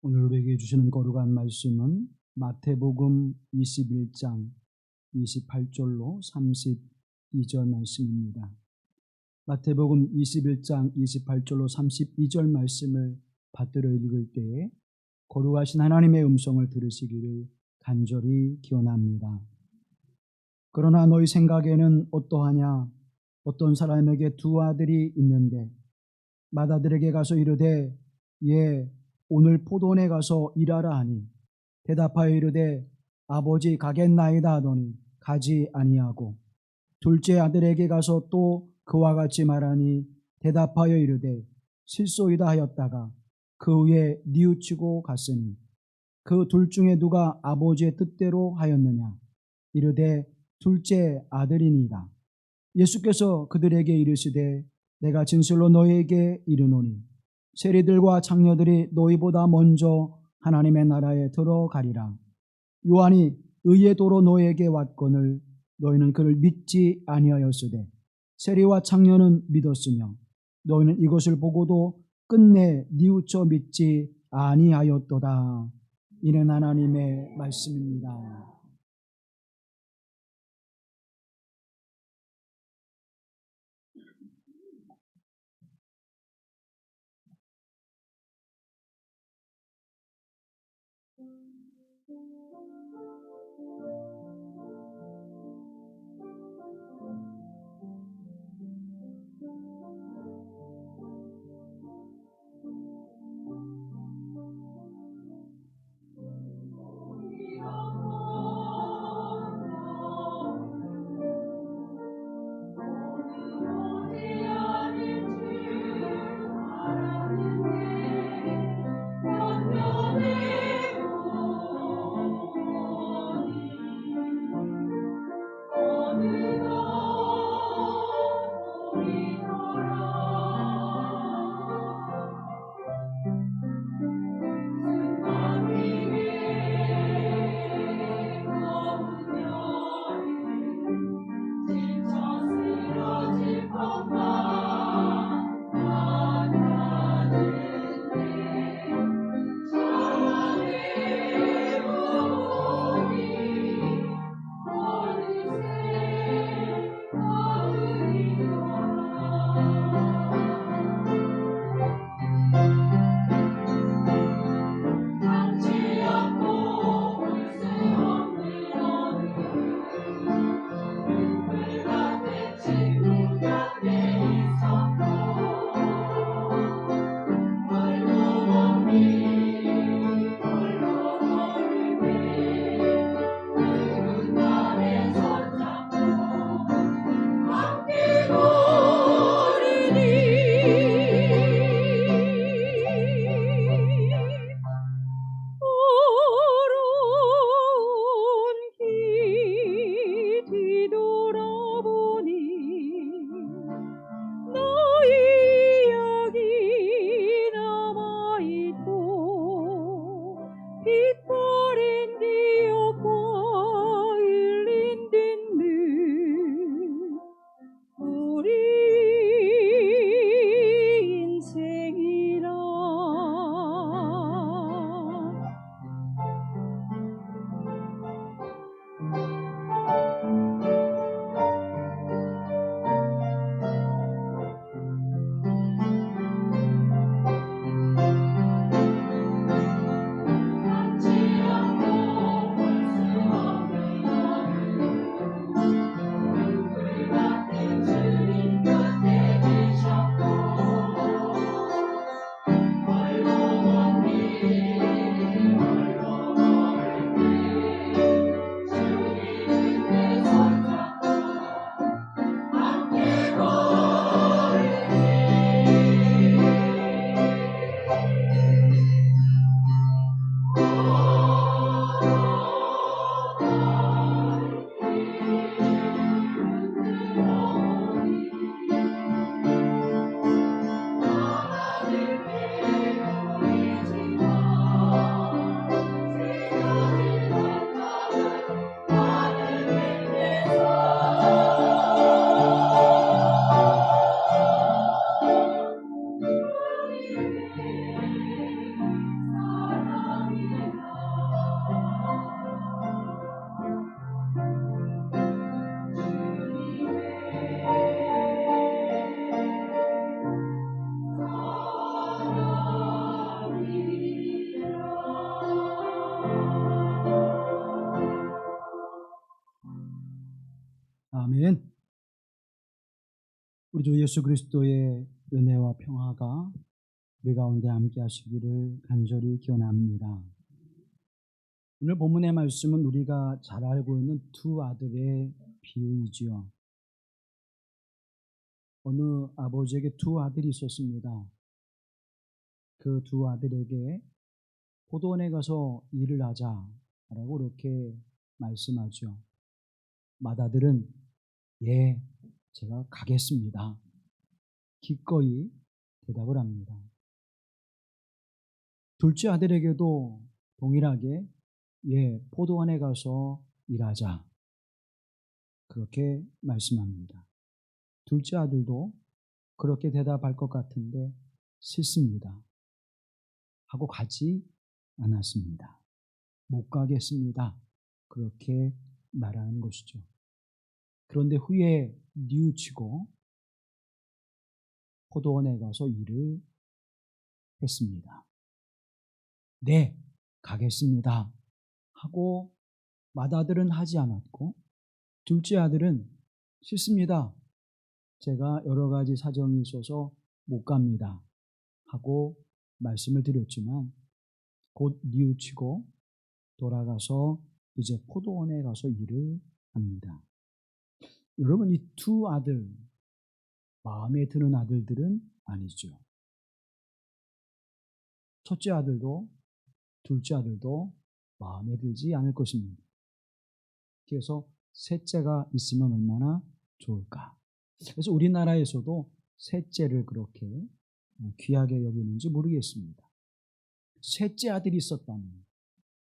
오늘 우리에게 주시는 거룩한 말씀은 마태복음 21장 28절로 32절 말씀입니다. 마태복음 21장 28절로 32절 말씀을 받들어 읽을 때에 거룩하신 하나님의 음성을 들으시기를 간절히 기원합니다. 그러나 너희 생각에는 어떠하냐? 어떤 사람에게 두 아들이 있는데 맏아들에게 가서 이르되 예 오늘 포도원에 가서 일하라 하니 대답하여 이르되 아버지 가겠나이다 하더니 가지 아니하고 둘째 아들에게 가서 또 그와 같이 말하니 대답하여 이르되 실소이다 하였다가 그 후에 뉘우치고 갔으니 그 둘 중에 누가 아버지의 뜻대로 하였느냐? 이르되 둘째 아들이니이다. 예수께서 그들에게 이르시되 내가 진실로 너희에게 이르노니 세리들과 장녀들이 너희보다 먼저 하나님의 나라에 들어가리라. 요한이 의의 도로 너희에게 왔거늘 너희는 그를 믿지 아니하였으되 세리와 장녀는 믿었으며 너희는 이것을 보고도 끝내 뉘우쳐 믿지 아니하였도다. 이는 하나님의 말씀입니다. 우리 주 예수 그리스도의 은혜와 평화가 우리 가운데 함께 하시기를 간절히 기원합니다. 오늘 본문의 말씀은 우리가 잘 알고 있는 두 아들의 비유이지요. 어느 아버지에게 두 아들이 있었습니다. 그 두 아들에게 포도원에 가서 일을 하자라고 이렇게 말씀하죠. 맏아들은 예, 제가 가겠습니다. 기꺼이 대답을 합니다. 둘째 아들에게도 동일하게 예, 포도원에 가서 일하자. 그렇게 말씀합니다. 둘째 아들도 그렇게 대답할 것 같은데 싫습니다. 하고 가지 않았습니다. 못 가겠습니다. 그렇게 말하는 것이죠. 그런데 후에 뉘우치고 포도원에 가서 일을 했습니다. 네, 가겠습니다. 하고 맏아들은 하지 않았고 둘째 아들은 싫습니다. 제가 여러 가지 사정이 있어서 못 갑니다. 하고 말씀을 드렸지만 곧 뉘우치고 돌아가서 이제 포도원에 가서 일을 합니다. 여러분, 이 두 아들, 마음에 드는 아들들은 아니죠. 첫째 아들도 둘째 아들도 마음에 들지 않을 것입니다. 그래서 셋째가 있으면 얼마나 좋을까. 그래서 우리나라에서도 셋째를 그렇게 귀하게 여기는지 모르겠습니다. 셋째 아들이 있었다면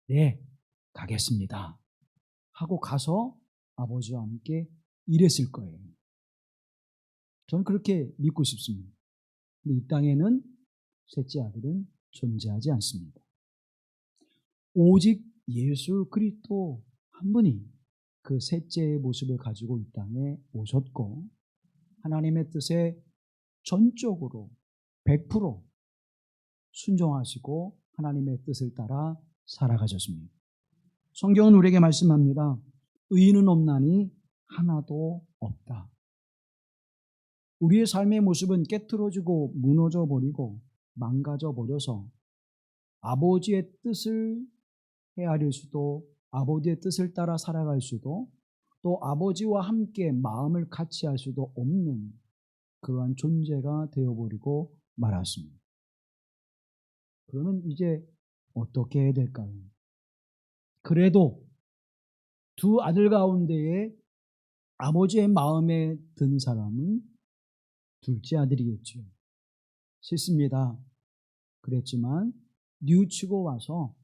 네, 가겠습니다. 하고 가서 아버지와 함께 일했을 거예요. 저는 그렇게 믿고 싶습니다. 근데 이 땅에는 셋째 아들은 존재하지 않습니다. 오직 예수 그리스도 한 분이 그 셋째의 모습을 가지고 이 땅에 오셨고 하나님의 뜻에 전적으로 100% 순종하시고 하나님의 뜻을 따라 살아가셨습니다. 성경은 우리에게 말씀합니다. 의인은 없나니 하나도 없다. 우리의 삶의 모습은 깨트러지고 무너져 버리고 망가져 버려서 아버지의 뜻을 헤아릴 수도 아버지의 뜻을 따라 살아갈 수도 또 아버지와 함께 마음을 같이 할 수도 없는 그러한 존재가 되어버리고 말았습니다. 그러면 이제 어떻게 해야 될까요? 그래도 두 아들 가운데에 아버지의 마음에 든 사람은 둘째 아들이겠죠. 싫습니다. 그랬지만 뉘우치고 와서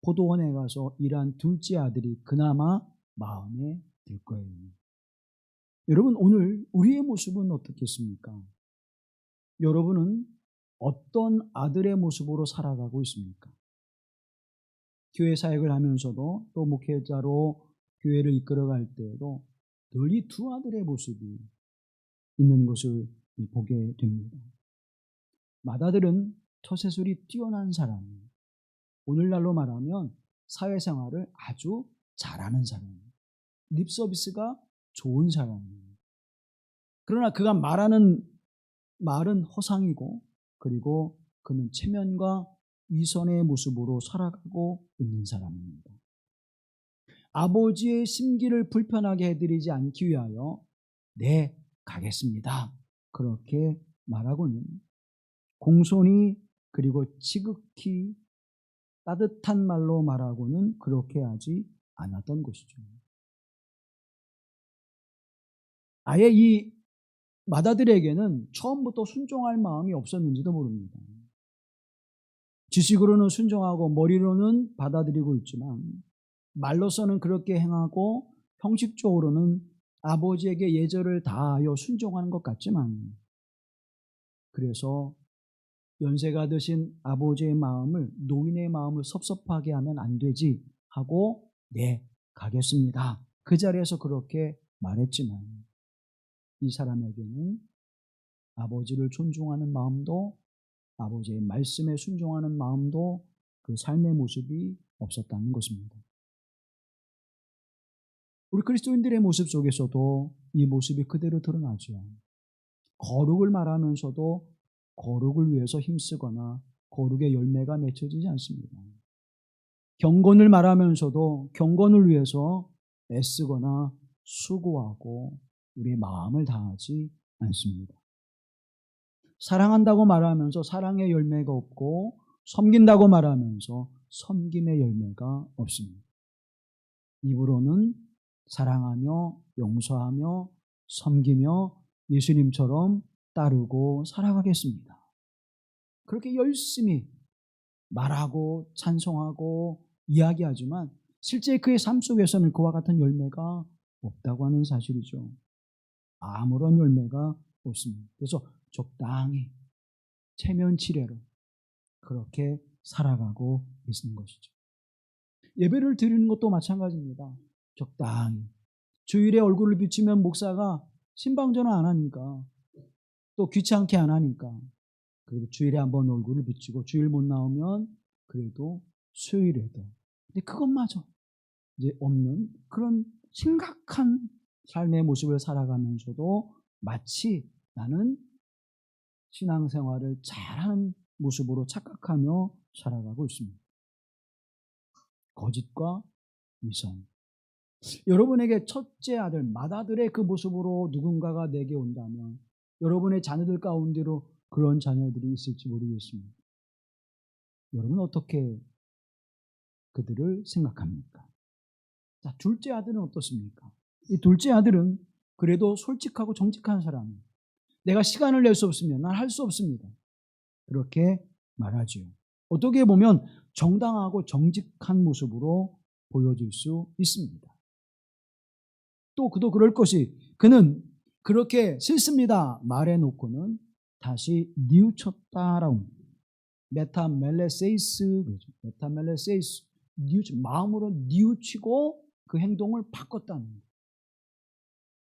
포도원에 가서 일한 둘째 아들이 그나마 마음에 들 거예요. 여러분, 오늘 우리의 모습은 어떻겠습니까? 여러분은 어떤 아들의 모습으로 살아가고 있습니까? 교회 사역을 하면서도 또 목회자로 교회를 이끌어갈 때에도 늘 이 두 아들의 모습이 있는 것을 보게 됩니다. 맏아들은 처세술이 뛰어난 사람이에요. 오늘날로 말하면 사회생활을 아주 잘하는 사람이에요. 립서비스가 좋은 사람이에요. 그러나 그가 말하는 말은 허상이고 그리고 그는 체면과 위선의 모습으로 살아가고 있는 사람입니다. 아버지의 심기를 불편하게 해드리지 않기 위하여 네, 가겠습니다. 그렇게 말하고는 공손히 그리고 지극히 따뜻한 말로 말하고는 그렇게 하지 않았던 것이죠. 아예 이 맏아들에게는 처음부터 순종할 마음이 없었는지도 모릅니다. 지식으로는 순종하고 머리로는 받아들이고 있지만 말로서는 그렇게 행하고 형식적으로는 아버지에게 예절을 다하여 순종하는 것 같지만 그래서 연세가 드신 아버지의 마음을 노인의 마음을 섭섭하게 하면 안 되지 하고 네, 가겠습니다. 그 자리에서 그렇게 말했지만 이 사람에게는 아버지를 존중하는 마음도 아버지의 말씀에 순종하는 마음도 그 삶의 모습이 없었다는 것입니다. 우리 그리스도인들의 모습 속에서도 이 모습이 그대로 드러나죠. 거룩을 말하면서도 거룩을 위해서 힘쓰거나 거룩의 열매가 맺혀지지 않습니다. 경건을 말하면서도 경건을 위해서 애쓰거나 수고하고 우리의 마음을 다하지 않습니다. 사랑한다고 말하면서 사랑의 열매가 없고 섬긴다고 말하면서 섬김의 열매가 없습니다. 입으로는 사랑하며 용서하며 섬기며 예수님처럼 따르고 살아가겠습니다. 그렇게 열심히 말하고 찬송하고 이야기하지만 실제 그의 삶 속에서는 그와 같은 열매가 없다고 하는 사실이죠. 아무런 열매가 없습니다. 그래서 적당히 체면치레로 그렇게 살아가고 있는 것이죠. 예배를 드리는 것도 마찬가지입니다. 적당히. 주일에 얼굴을 비치면 목사가 신방전을 안 하니까 또 귀찮게 안 하니까 그래도 주일에 한번 얼굴을 비치고 주일 못 나오면 그래도 수요일에도. 근데 그것마저 이제 없는 그런 심각한 삶의 모습을 살아가면서도 마치 나는 신앙생활을 잘하는 모습으로 착각하며 살아가고 있습니다. 거짓과 위선. 여러분에게 첫째 아들, 맏아들의 그 모습으로 누군가가 내게 온다면 여러분의 자녀들 가운데로 그런 자녀들이 있을지 모르겠습니다. 여러분은 어떻게 그들을 생각합니까? 자, 둘째 아들은 어떻습니까? 이 둘째 아들은 그래도 솔직하고 정직한 사람이에요. 내가 시간을 낼 수 없으면 난 할 수 없습니다. 그렇게 말하지요. 어떻게 보면 정당하고 정직한 모습으로 보여질 수 있습니다. 또 그도 그럴 것이 그는 그렇게 싫습니다 말해놓고는 다시 뉘우쳤다라고 메타멜레세이스 그렇죠. 메타멜레세이스 마음으로 뉘우치고 그 행동을 바꿨다는 거예요.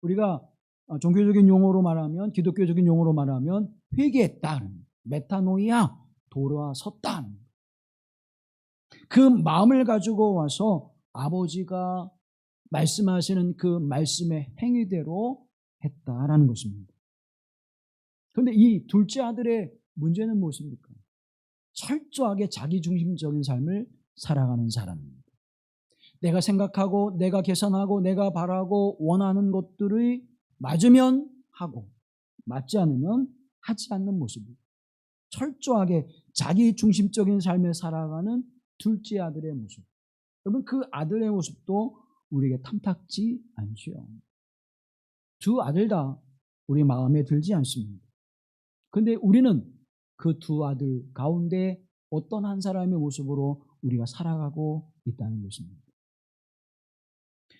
우리가 종교적인 용어로 말하면 기독교적인 용어로 말하면 회개했다는 메타노이아 돌아섰다는 그 마음을 가지고 와서 아버지가 말씀하시는 그 말씀의 행위대로 했다라는 것입니다. 그런데 이 둘째 아들의 문제는 무엇입니까? 철저하게 자기중심적인 삶을 살아가는 사람입니다. 내가 생각하고 내가 계산하고 내가 바라고 원하는 것들이 맞으면 하고 맞지 않으면 하지 않는 모습입니다. 철저하게 자기중심적인 삶을 살아가는 둘째 아들의 모습. 여러분 그 아들의 모습도 우리에게 탐탁지 않지요. 두 아들 다 우리 마음에 들지 않습니다. 그런데 우리는 그 두 아들 가운데 어떤 한 사람의 모습으로 우리가 살아가고 있다는 것입니다.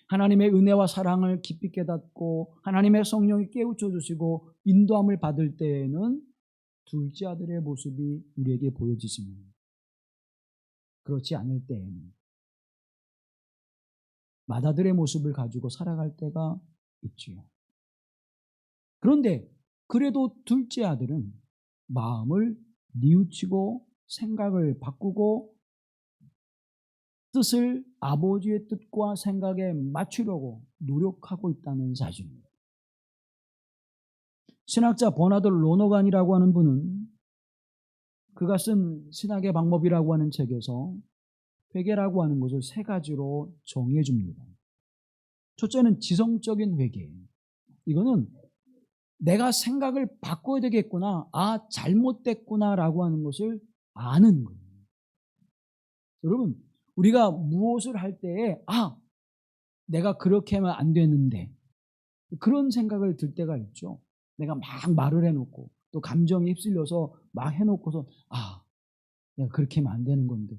하나님의 은혜와 사랑을 깊이 깨닫고 하나님의 성령이 깨우쳐 주시고 인도함을 받을 때에는 둘째 아들의 모습이 우리에게 보여지지만 그렇지 않을 때에는 맏아들의 모습을 가지고 살아갈 때가 있지요. 그런데 그래도 둘째 아들은 마음을 뉘우치고 생각을 바꾸고 뜻을 아버지의 뜻과 생각에 맞추려고 노력하고 있다는 사실입니다. 신학자 버나드 로너간이라고 하는 분은 그가 쓴 신학의 방법이라고 하는 책에서 회개라고 하는 것을 세 가지로 정의해 줍니다. 첫째는 지성적인 회개. 이거는 내가 생각을 바꿔야 되겠구나, 잘못됐구나라고 하는 것을 아는 거예요. 여러분, 우리가 무엇을 할 때에 내가 그렇게 하면 안 되는데 그런 생각을 들 때가 있죠. 내가 막 말을 해놓고 또 감정에 휩쓸려서 막 해놓고서 내가 그렇게 하면 안 되는 건데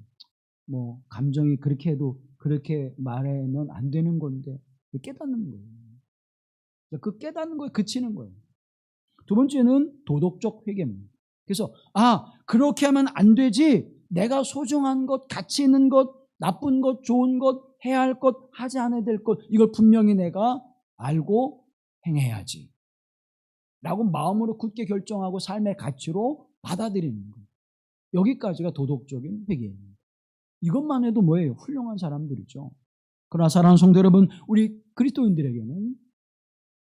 감정이 그렇게 해도 그렇게 말하면 안 되는 건데 깨닫는 거예요. 그 깨닫는 거에 그치는 거예요. 두 번째는 도덕적 회개입니다. 그래서 그렇게 하면 안 되지. 내가 소중한 것, 가치 있는 것, 나쁜 것, 좋은 것, 해야 할 것, 하지 않아야 될 것, 이걸 분명히 내가 알고 행해야지 라고 마음으로 굳게 결정하고 삶의 가치로 받아들이는 거예요. 여기까지가 도덕적인 회개입니다. 이것만 해도 뭐예요? 훌륭한 사람들이죠. 그러나 사랑하는 성도 여러분, 우리 그리스도인들에게는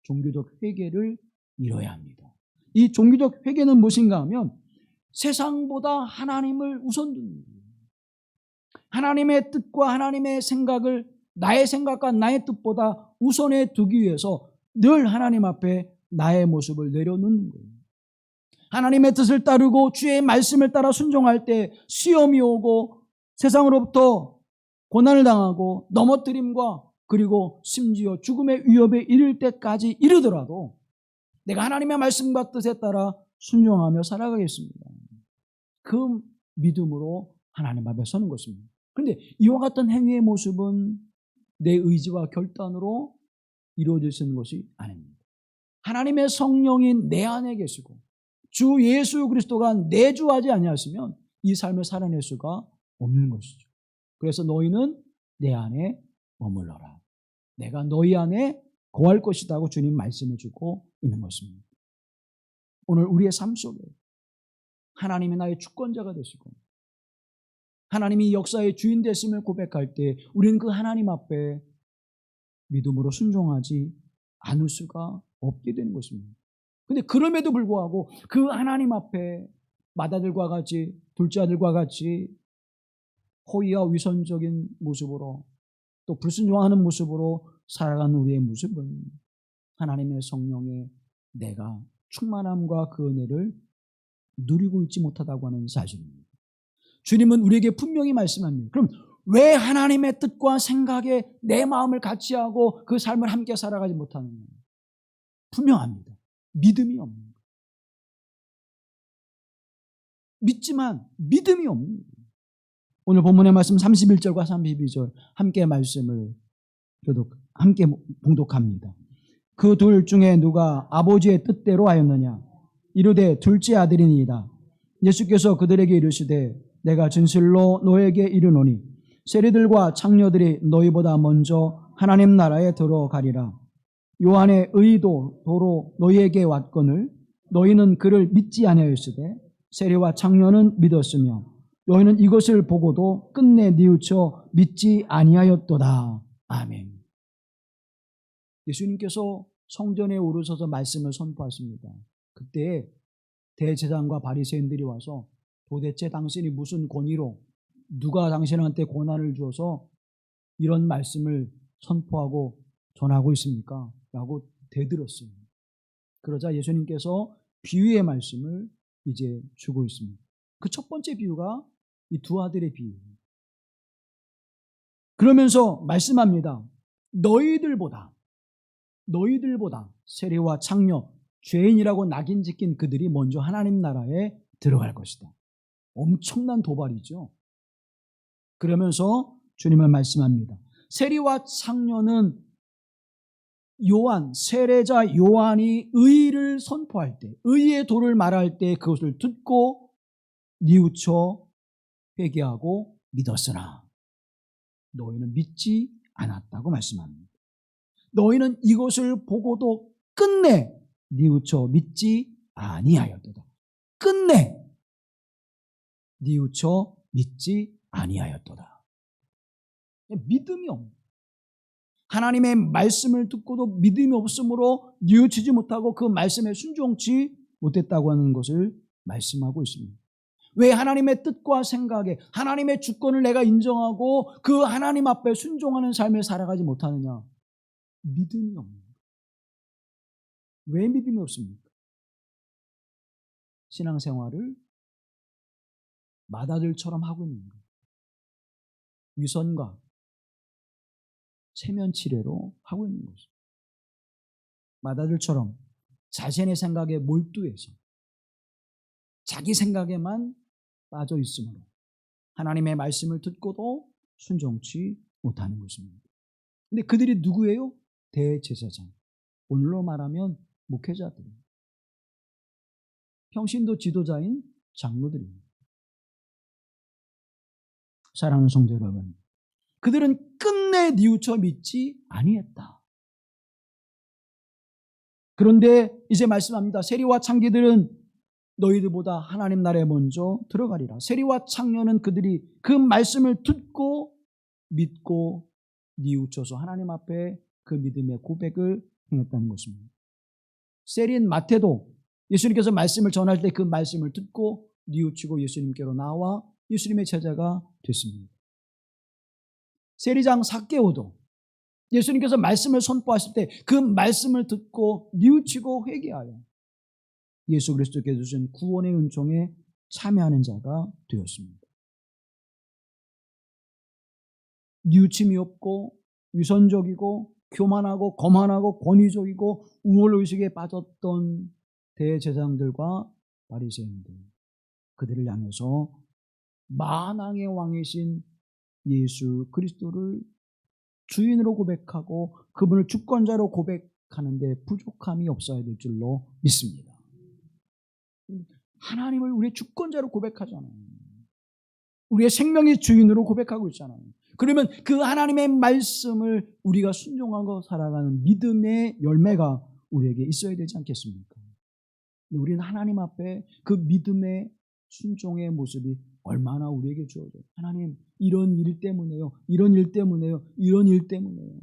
종교적 회개를 이뤄야 합니다. 이 종교적 회개는 무엇인가 하면 세상보다 하나님을 우선 두는 거예요. 하나님의 뜻과 하나님의 생각을 나의 생각과 나의 뜻보다 우선에 두기 위해서 늘 하나님 앞에 나의 모습을 내려놓는 거예요. 하나님의 뜻을 따르고 주의 말씀을 따라 순종할 때 시험이 오고 세상으로부터 고난을 당하고 넘어뜨림과 그리고 심지어 죽음의 위협에 이를 때까지 이르더라도 내가 하나님의 말씀과 뜻에 따라 순종하며 살아가겠습니다. 그 믿음으로 하나님 앞에 서는 것입니다. 그런데 이와 같은 행위의 모습은 내 의지와 결단으로 이루어지는 것이 아닙니다. 하나님의 성령이 내 안에 계시고 주 예수 그리스도가 내주하지 아니하시면 이 삶을 살아낼 수가 없는 것이죠. 그래서 너희는 내 안에 머물러라. 내가 너희 안에 거할 것이라고 주님 말씀해 주고 있는 것입니다. 오늘 우리의 삶 속에 하나님이 나의 주권자가 되시고 하나님이 역사의 주인 되심을 고백할 때 우리는 그 하나님 앞에 믿음으로 순종하지 않을 수가 없게 되는 것입니다. 그런데 그럼에도 불구하고 그 하나님 앞에 맏아들과 같이 둘째 아들과 같이 호의와 위선적인 모습으로 또 불순종하는 모습으로 살아가는 우리의 모습은 하나님의 성령에 내가 충만함과 그 은혜를 누리고 있지 못하다고 하는 사실입니다. 주님은 우리에게 분명히 말씀합니다. 그럼 왜 하나님의 뜻과 생각에 내 마음을 같이 하고 그 삶을 함께 살아가지 못하느냐? 분명합니다. 믿음이 없는 거예요. 믿지만 믿음이 없는 거예요. 오늘 본문의 말씀 31절과 32절 함께 말씀을 함께 봉독합니다. 그 둘 중에 누가 아버지의 뜻대로 하였느냐? 이르되 둘째 아들이니이다. 예수께서 그들에게 이르시되 내가 진실로 너에게 이르노니 세리들과 창녀들이 너희보다 먼저 하나님 나라에 들어가리라. 요한의 의도 도로 너희에게 왔거늘 너희는 그를 믿지 아니하였으되 세리와 창녀는 믿었으며 너희는 이것을 보고도 끝내 뉘우쳐 믿지 아니하였도다. 아멘. 예수님께서 성전에 오르셔서 말씀을 선포하십니다. 그때 대제사장과 바리새인들이 와서 도대체 당신이 무슨 권위로 누가 당신한테 권한을 주어서 이런 말씀을 선포하고 전하고 있습니까? 라고 대들었어요. 그러자 예수님께서 비유의 말씀을 이제 주고 있습니다. 그 첫 번째 비유가 이 두 아들의 비유입니다. 그러면서 말씀합니다. 너희들보다 세리와 창녀, 죄인이라고 낙인 찍힌 그들이 먼저 하나님 나라에 들어갈 것이다. 엄청난 도발이죠. 그러면서 주님은 말씀합니다. 세리와 창녀는 세례자 요한이 의를 선포할 때, 의의 도를 말할 때 그것을 듣고 뉘우쳐 회개하고 믿었으나 너희는 믿지 않았다고 말씀합니다. 너희는 이것을 보고도 끝내 뉘우쳐 믿지 아니하였도다. 끝내 뉘우쳐 믿지 아니하였도다. 믿음이 없는 하나님의 말씀을 듣고도 믿음이 없으므로 뉘우치지 못하고 그 말씀에 순종치 못했다고 하는 것을 말씀하고 있습니다. 왜 하나님의 뜻과 생각에 하나님의 주권을 내가 인정하고 그 하나님 앞에 순종하는 삶을 살아가지 못하느냐? 믿음이 없는 거예요. 왜 믿음이 없습니까? 신앙생활을 맏아들처럼 하고 있는 거예요. 위선과 체면치레로 하고 있는 거죠. 맏아들처럼 자신의 생각에 몰두해서 자기 생각에만 빠져 있으므로 하나님의 말씀을 듣고도 순종치 못하는 것입니다. 근데 그들이 누구예요? 대제사장. 오늘로 말하면 목회자들입니다. 평신도 지도자인 장로들입니다. 사랑하는 성도 여러분, 그들은 끝내 뉘우쳐 믿지 아니했다. 그런데 이제 말씀합니다. 세리와 창기들은 너희들보다 하나님 나라에 먼저 들어가리라. 세리와 창녀는 그들이 그 말씀을 듣고 믿고 뉘우쳐서 하나님 앞에 그 믿음의 고백을 행했다는 것입니다. 세리인 마태도 예수님께서 말씀을 전할 때 그 말씀을 듣고 뉘우치고 예수님께로 나와 예수님의 제자가 됐습니다. 세리장 삭개오도 예수님께서 말씀을 선포하실 때 그 말씀을 듣고 뉘우치고 회개하여 예수 그리스도께서 주신 구원의 은총에 참여하는 자가 되었습니다. 뉘우침이 없고 위선적이고 교만하고 거만하고 권위적이고 우월의식에 빠졌던 대제사장들과 바리새인들, 그들을 향해서 만왕의 왕이신 예수 그리스도를 주인으로 고백하고 그분을 주권자로 고백하는데 부족함이 없어야 될 줄로 믿습니다. 하나님을 우리의 주권자로 고백하잖아요. 우리의 생명의 주인으로 고백하고 있잖아요. 그러면 그 하나님의 말씀을 우리가 순종하고 살아가는 믿음의 열매가 우리에게 있어야 되지 않겠습니까? 우리는 하나님 앞에 그 믿음의 순종의 모습이 얼마나 우리에게 주어져요. 하나님, 이런 일 때문에요. 이런 일 때문에요. 이런 일 때문에요.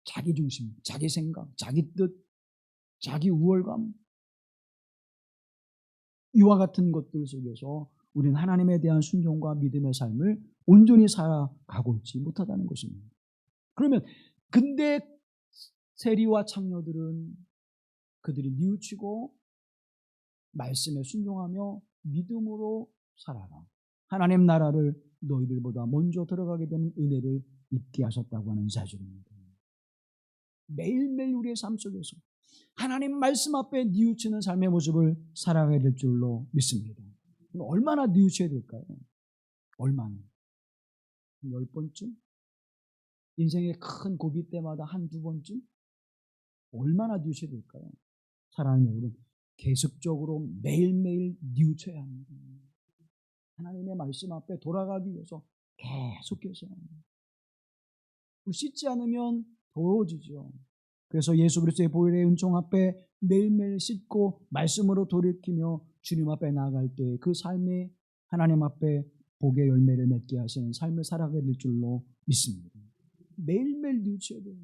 자기 중심, 자기 생각, 자기 뜻, 자기 우월감, 이와 같은 것들 속에서 우리는 하나님에 대한 순종과 믿음의 삶을 온전히 살아가고 있지 못하다는 것입니다. 그러면 근대 세리와 창녀들은 그들이 뉘우치고 말씀에 순종하며 믿음으로 살아라. 하나님 나라를 너희들보다 먼저 들어가게 되는 은혜를 입게 하셨다고 하는 사실입니다. 매일매일 우리의 삶 속에서 하나님 말씀 앞에 뉘우치는 삶의 모습을 살아가야 될 줄로 믿습니다. 얼마나 뉘우쳐야 될까요? 얼마나? 10번쯤? 인생의 큰 고비 때마다 한두 번쯤? 얼마나 뉘우쳐야 될까요? 사랑하는 여러분, 계속적으로 매일매일 뉘우쳐야 합니다. 하나님의 말씀 앞에 돌아가기 위해서 계속해서 씻지 않으면 더러워지죠. 그래서 예수 그리스도의 보혈의 은총 앞에 매일매일 씻고 말씀으로 돌이키며 주님 앞에 나아갈 때 그 삶이 하나님 앞에 복의 열매를 맺게 하시는 삶을 살아가게 될 줄로 믿습니다. 매일매일 뉘우쳐야 돼요.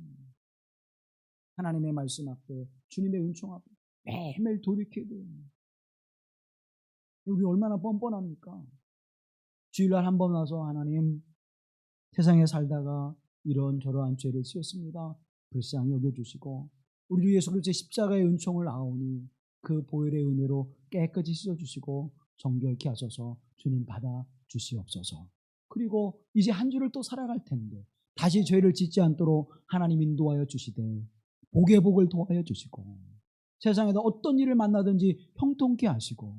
하나님의 말씀 앞에, 주님의 은총 앞에 매일매일 돌이켜야 돼요. 우리 얼마나 뻔뻔합니까? 주일날 한 번 와서 하나님, 세상에 살다가 이런저러한 죄를 지었습니다. 불쌍히 여겨주시고 우리 주 예수 그리스도의 십자가의 은총을 아오니 그 보혈의 은혜로 깨끗이 씻어주시고 정결케 하셔서 주님 받아 주시옵소서. 그리고 이제 한 주를 또 살아갈 텐데 다시 죄를 짓지 않도록 하나님 인도하여 주시되 복의 복을 도하여 주시고 세상에서 어떤 일을 만나든지 형통케 하시고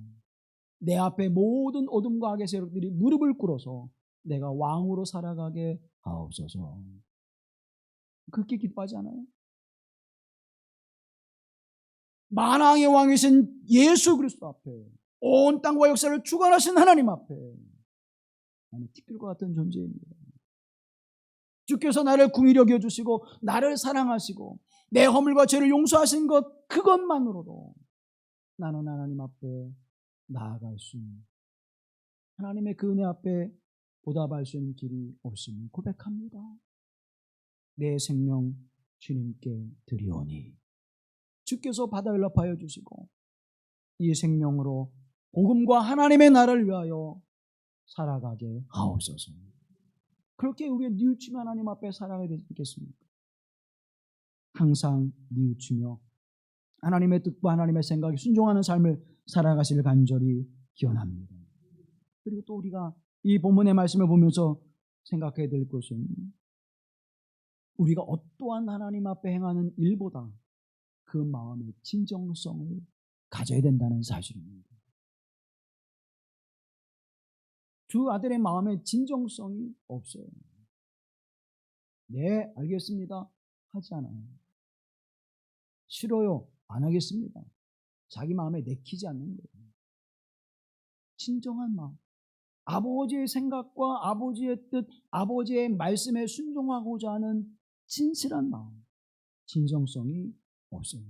내 앞에 모든 어둠과 악의 세력들이 무릎을 꿇어서 내가 왕으로 살아가게 하옵소서. 그렇게 기뻐하지 않아요? 만왕의 왕이신 예수 그리스도 앞에, 온 땅과 역사를 주관하신 하나님 앞에 나는 티끌과 같은 존재입니다. 주께서 나를 긍휼히 여겨주시고 나를 사랑하시고 내 허물과 죄를 용서하신 것, 그것만으로도 나는 하나님 앞에 나아갈 수 있는, 하나님의 그 은혜 앞에 보답할 수 있는 길이 없음을 고백합니다. 내 생명 주님께 드리오니 주께서 받아 연락하여 주시고 이 생명으로 복음과 하나님의 나라를 위하여 살아가게 하옵소서. 그렇게 우리의 뉘우치며 하나님 앞에 살아가야 되겠습니까? 항상 뉘우치며 하나님의 뜻과 하나님의 생각에 순종하는 삶을 살아가시길 간절히 기원합니다. 그리고 또 우리가 이 본문의 말씀을 보면서 생각해야 될 것은 우리가 어떠한 하나님 앞에 행하는 일보다 그 마음의 진정성을 가져야 된다는 사실입니다. 두 아들의 마음에 진정성이 없어요. 네, 알겠습니다. 하지 않아요. 싫어요. 안 하겠습니다. 자기 마음에 내키지 않는 거예요. 진정한 마음. 아버지의 생각과 아버지의 뜻, 아버지의 말씀에 순종하고자 하는 진실한 마음. 진정성이 없어요.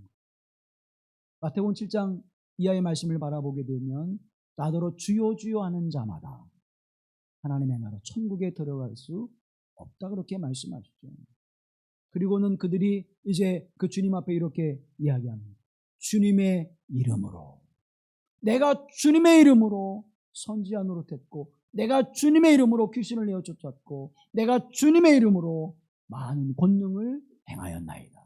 마태복음 7장 이하의 말씀을 바라보게 되면 나더러 주여 주여 하는 자마다 하나님의 나라 천국에 들어갈 수 없다, 그렇게 말씀하시죠. 그리고는 그들이 이제 그 주님 앞에 이렇게 이야기합니다. 주님의 이름으로, 내가 주님의 이름으로 선지자 노릇했고, 내가 주님의 이름으로 귀신을 내어 쫓았고, 내가 주님의 이름으로 많은 권능을 행하였나이다.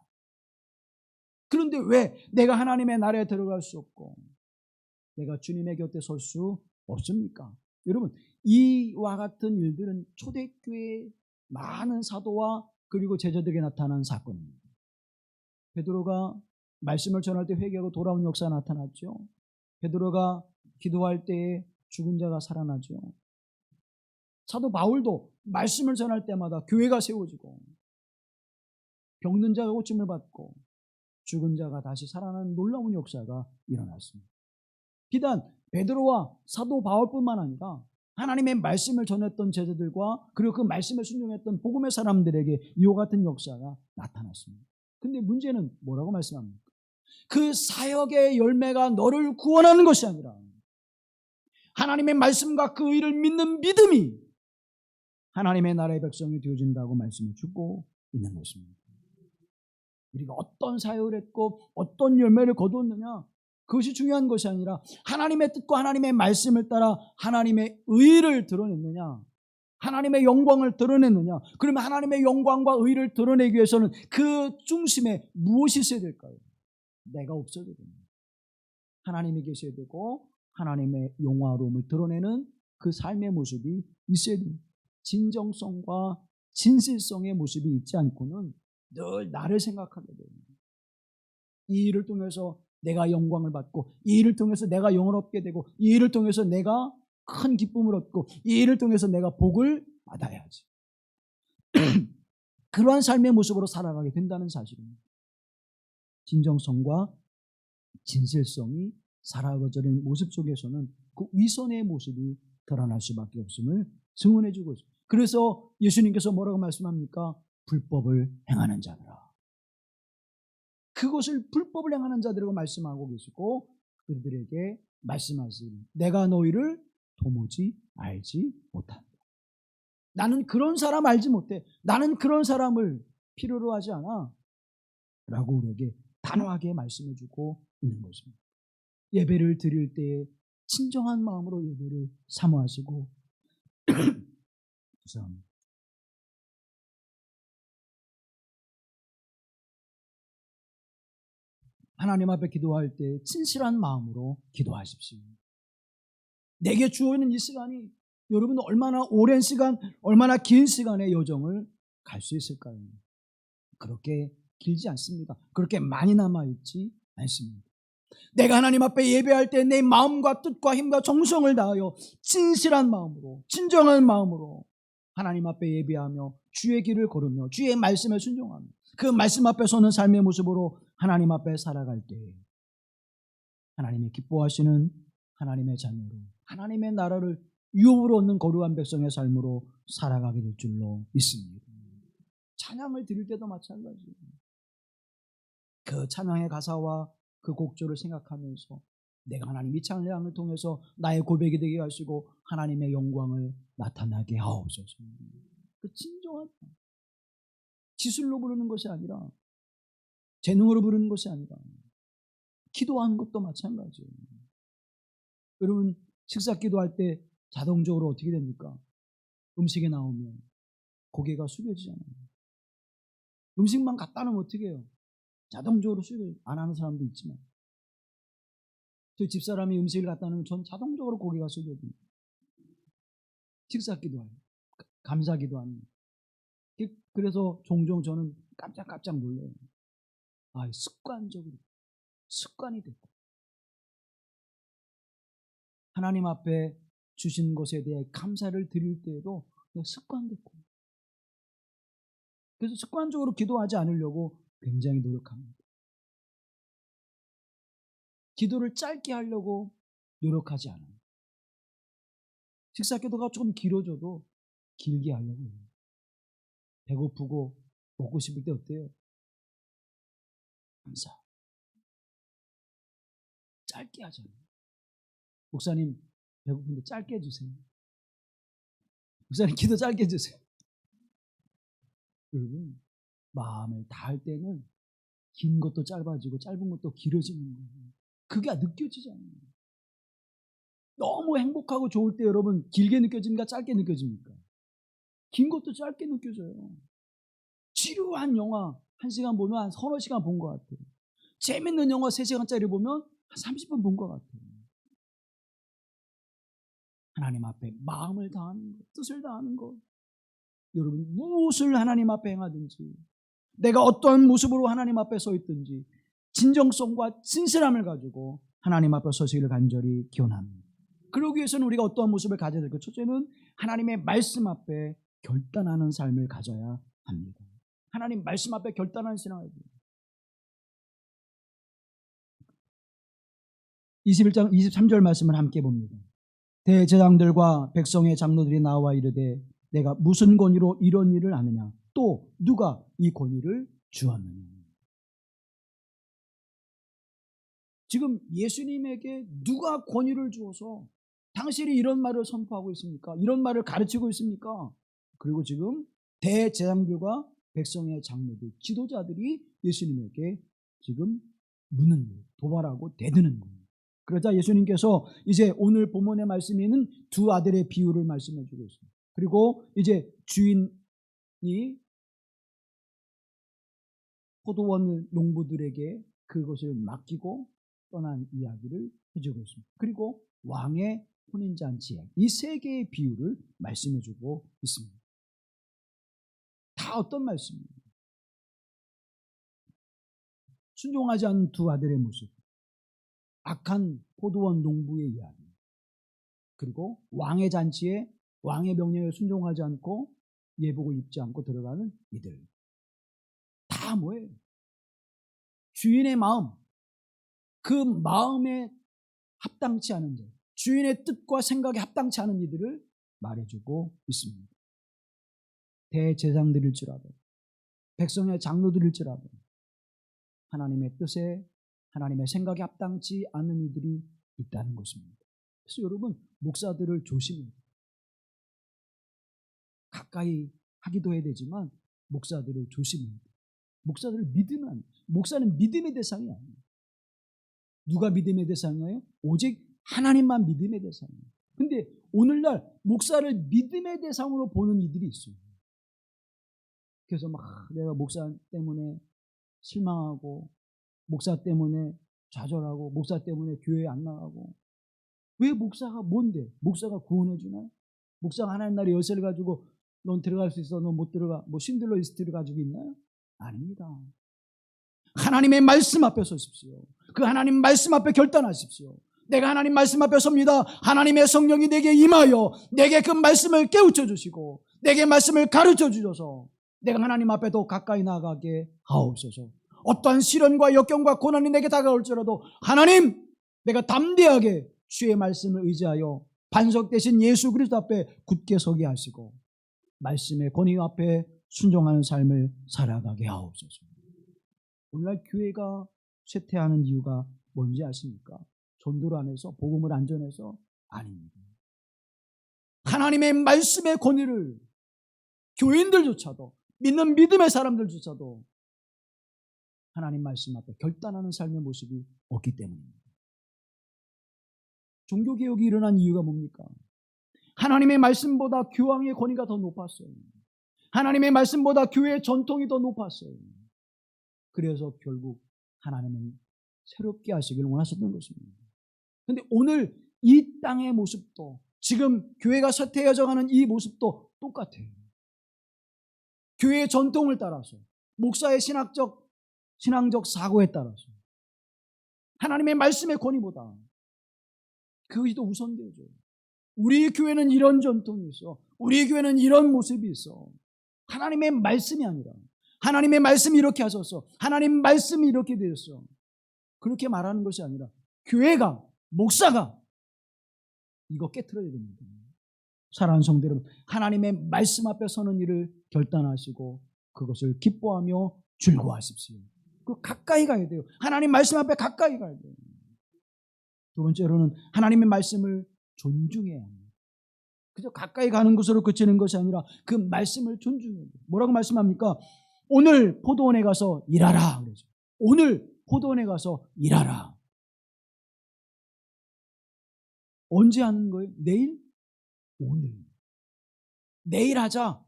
그런데 왜 내가 하나님의 나라에 들어갈 수 없고 내가 주님의 곁에 설 수 없습니까? 여러분, 이와 같은 일들은 초대교회의 많은 사도와 그리고 제자들에게 나타난 사건입니다. 베드로가 말씀을 전할 때 회개하고 돌아온 역사가 나타났죠. 베드로가 기도할 때에 죽은 자가 살아나죠. 사도 바울도 말씀을 전할 때마다 교회가 세워지고 병든 자가 고침을 받고 죽은 자가 다시 살아나는 놀라운 역사가 일어났습니다. 비단 베드로와 사도 바울뿐만 아니라 하나님의 말씀을 전했던 제자들과 그리고 그 말씀에 순종했던 복음의 사람들에게 이와 같은 역사가 나타났습니다. 근데 문제는 뭐라고 말씀합니까? 그 사역의 열매가 너를 구원하는 것이 아니라 하나님의 말씀과 그 의를 믿는 믿음이 하나님의 나라의 백성이 되어진다고 말씀해 주고 있는 것입니다. 우리가 어떤 사역을 했고 어떤 열매를 거두었느냐, 그것이 중요한 것이 아니라 하나님의 뜻과 하나님의 말씀을 따라 하나님의 의를 드러냈느냐, 하나님의 영광을 드러냈느냐. 그러면 하나님의 영광과 의를 드러내기 위해서는 그 중심에 무엇이 있어야 될까요? 내가 없어야 됩니다. 하나님이 계셔야 되고 하나님의 영화로움을 드러내는 그 삶의 모습이 있어야 됩니다. 진정성과 진실성의 모습이 있지 않고는 늘 나를 생각하게 됩니다. 이 일을 통해서 내가 영광을 받고, 이 일을 통해서 내가 영을 얻게 되고, 이 일을 통해서 내가 큰 기쁨을 얻고, 이 일을 통해서 내가 복을 받아야지. 그러한 삶의 모습으로 살아가게 된다는 사실입니다. 진정성과 진실성이 사라져버린 모습 속에서는 그 위선의 모습이 드러날 수밖에 없음을 증언해 주고 있습니다. 그래서 예수님께서 뭐라고 말씀합니까? 불법을 행하는 자들아. 그것을 불법을 행하는 자들이라고 말씀하고 계시고 그들에게 말씀하시니 내가 너희를 도무지 알지 못한다. 나는 그런 사람 알지 못해. 나는 그런 사람을 필요로 하지 않아. 라고 우리에게 단호하게 말씀해 주고 있는 것입니다. 예배를 드릴 때에 친정한 마음으로 예배를 사모하시고 죄송합니다. 하나님 앞에 기도할 때 진실한 마음으로 기도하십시오. 내게 주어있는 이 시간이 여러분 얼마나 오랜 시간, 얼마나 긴 시간의 여정을 갈 수 있을까요? 그렇게 길지 않습니다. 그렇게 많이 남아있지 않습니다. 내가 하나님 앞에 예배할 때 내 마음과 뜻과 힘과 정성을 다하여 진실한 마음으로, 진정한 마음으로 하나님 앞에 예배하며 주의 길을 걸으며 주의 말씀에 순종하며 그 말씀 앞에 서는 삶의 모습으로 하나님 앞에 살아갈 때 하나님이 기뻐하시는 하나님의 자녀로 하나님의 나라를 유업으로 얻는 거룩한 백성의 삶으로 살아가게 될 줄로 믿습니다. 찬양을 드릴 때도 마찬가지예요. 그 찬양의 가사와 그 곡조를 생각하면서 내가 하나님 이 찬양을 통해서 나의 고백이 되게 하시고 하나님의 영광을 나타나게 하옵소서. 그 진정한 지술로 부르는 것이 아니라 재능으로 부르는 것이 아니라 기도하는 것도 마찬가지예요. 여러분 식사 기도할 때 자동적으로 어떻게 됩니까? 음식이 나오면 고개가 숙여지잖아요. 음식만 갖다 놓으면 어떻게 해요? 자동적으로 숙여 안 하는 사람도 있지만 저희 집사람이 음식을 갖다 놓으면 전 자동적으로 고개가 숙여집니다. 식사 기도할 때 감사 기도합니다. 그래서 종종 저는 깜짝깜짝 놀라요. 아, 습관적으로 습관이 됐다. 하나님 앞에 주신 것에 대해 감사를 드릴 때에도 습관됐고 그래서 습관적으로 기도하지 않으려고 굉장히 노력합니다. 기도를 짧게 하려고 노력하지 않아요. 식사 기도가 조금 길어져도 길게 하려고 해요. 배고프고 먹고 싶을 때 어때요? 감사. 짧게 하잖아요. 목사님 배고픈데 짧게 해주세요. 목사님 기도 짧게 해주세요. 여러분 마음을 다할 때는 긴 것도 짧아지고 짧은 것도 길어지는 거예요. 그게 느껴지잖아요. 너무 행복하고 좋을 때 여러분 길게 느껴집니까? 짧게 느껴집니까? 긴 것도 짧게 느껴져요. 지루한 영화 1시간 보면 한 서너 시간 본 것 같아요. 재밌는 영화 3시간짜리 보면 한 30분 본 것 같아요. 하나님 앞에 마음을 다하는 것, 뜻을 다하는 것. 여러분 무엇을 하나님 앞에 행하든지, 내가 어떤 모습으로 하나님 앞에 서 있든지 진정성과 진실함을 가지고 하나님 앞에 서시기를 간절히 기원합니다. 그러기 위해서는 우리가 어떠한 모습을 가져야 될까? 첫째는 하나님의 말씀 앞에 결단하는 삶을 가져야 합니다. 하나님 말씀 앞에 결단하는 신앙을 해야 됩니다. 21장 23절 말씀을 함께 봅니다. 대제사장들과 백성의 장로들이 나와 이르되 내가 무슨 권위로 이런 일을 하느냐? 또 누가 이 권위를 주었느냐? 지금 예수님에게 누가 권위를 주어서 당신이 이런 말을 선포하고 있습니까? 이런 말을 가르치고 있습니까? 그리고 지금 대제사장들과 백성의 장로들, 지도자들이 예수님에게 지금 묻는 거예요. 도발하고 대드는 거예요. 그러자 예수님께서 이제 오늘 본문의 말씀에 있는 두 아들의 비유를 말씀해 주고 있습니다. 그리고 이제 주인이 포도원 농부들에게 그것을 맡기고 떠난 이야기를 해주고 있습니다. 그리고 왕의 혼인잔치에 이 세 개의 비유를 말씀해 주고 있습니다. 다 어떤 말씀입니까? 순종하지 않은 두 아들의 모습, 악한 포도원 농부의 이야기, 그리고 왕의 잔치에 왕의 명령에 순종하지 않고 예복을 입지 않고 들어가는 이들. 다 뭐예요? 주인의 마음, 그 마음에 합당치 않은 자, 주인의 뜻과 생각에 합당치 않은 이들을 말해주고 있습니다. 대제사장들일지라도 백성의 장로들일지라도 하나님의 뜻에 하나님의 생각에 합당치 않은 이들이 있다는 것입니다. 그래서 여러분 목사들을 조심해야 돼요. 가까이 하기도 해야 되지만 목사들을 조심해야 돼요. 목사들을 믿으면 안 돼요. 목사는 믿음의 대상이 아니에요. 누가 믿음의 대상이에요? 오직 하나님만 믿음의 대상이에요. 근데 오늘날 목사를 믿음의 대상으로 보는 이들이 있어요. 그래서 막 내가 목사 때문에 실망하고 목사 때문에 좌절하고 목사 때문에 교회 안 나가고. 왜 목사가 뭔데? 목사가 구원해 주나요? 목사가 하나님 나라의 열쇠를 가지고 넌 들어갈 수 있어, 넌 못 들어가, 뭐 신들러 리스트를 가지고 있나요? 아닙니다. 하나님의 말씀 앞에 서십시오. 그 하나님 말씀 앞에 결단하십시오. 내가 하나님 말씀 앞에 섭니다. 하나님의 성령이 내게 임하여 내게 그 말씀을 깨우쳐 주시고 내게 말씀을 가르쳐 주셔서 내가 하나님 앞에 더 가까이 나가게 하옵소서. 어떠한 시련과 역경과 고난이 내게 다가올지라도 하나님, 내가 담대하게 주의 말씀을 의지하여 반석 대신 예수 그리스도 앞에 굳게 서게 하시고 말씀의 권위 앞에 순종하는 삶을 살아가게 하옵소서. 오늘날 교회가 쇠퇴하는 이유가 뭔지 아십니까? 전도를 안 해서, 복음을 안 전해서? 아닙니다. 하나님의 말씀의 권위를 교인들조차도, 믿는 믿음의 사람들조차도 하나님 말씀 앞에 결단하는 삶의 모습이 없기 때문입니다. 종교개혁이 일어난 이유가 뭡니까? 하나님의 말씀보다 교황의 권위가 더 높았어요. 하나님의 말씀보다 교회의 전통이 더 높았어요. 그래서 결국 하나님은 새롭게 하시기를 원하셨던 것입니다. 그런데 오늘 이 땅의 모습도, 지금 교회가 쇠퇴해져 가는 이 모습도 똑같아요. 교회의 전통을 따라서, 목사의 신앙적 사고에 따라서 하나님의 말씀의 권위보다 그것이 더 우선되죠. 우리 교회는 이런 전통이 있어, 우리 교회는 이런 모습이 있어. 하나님의 말씀이 아니라 하나님의 말씀이 이렇게 하셨어, 하나님 말씀이 이렇게 되었어, 그렇게 말하는 것이 아니라 교회가, 목사가 이거 깨트려야 됩니다. 사랑하는 성도 여러분, 하나님의 말씀 앞에 서는 일을 결단하시고 그것을 기뻐하며 즐거워하십시오. 그 가까이 가야 돼요. 하나님 말씀 앞에 가까이 가야 돼요. 두 번째로는 하나님의 말씀을 존중해야 합니다. 그저 가까이 가는 것으로 그치는 것이 아니라 그 말씀을 존중해야 돼요. 뭐라고 말씀합니까? 오늘 포도원에 가서 일하라 그러죠. 오늘 포도원에 가서 일하라. 언제 하는 거예요? 내일? 오늘. 내일 하자.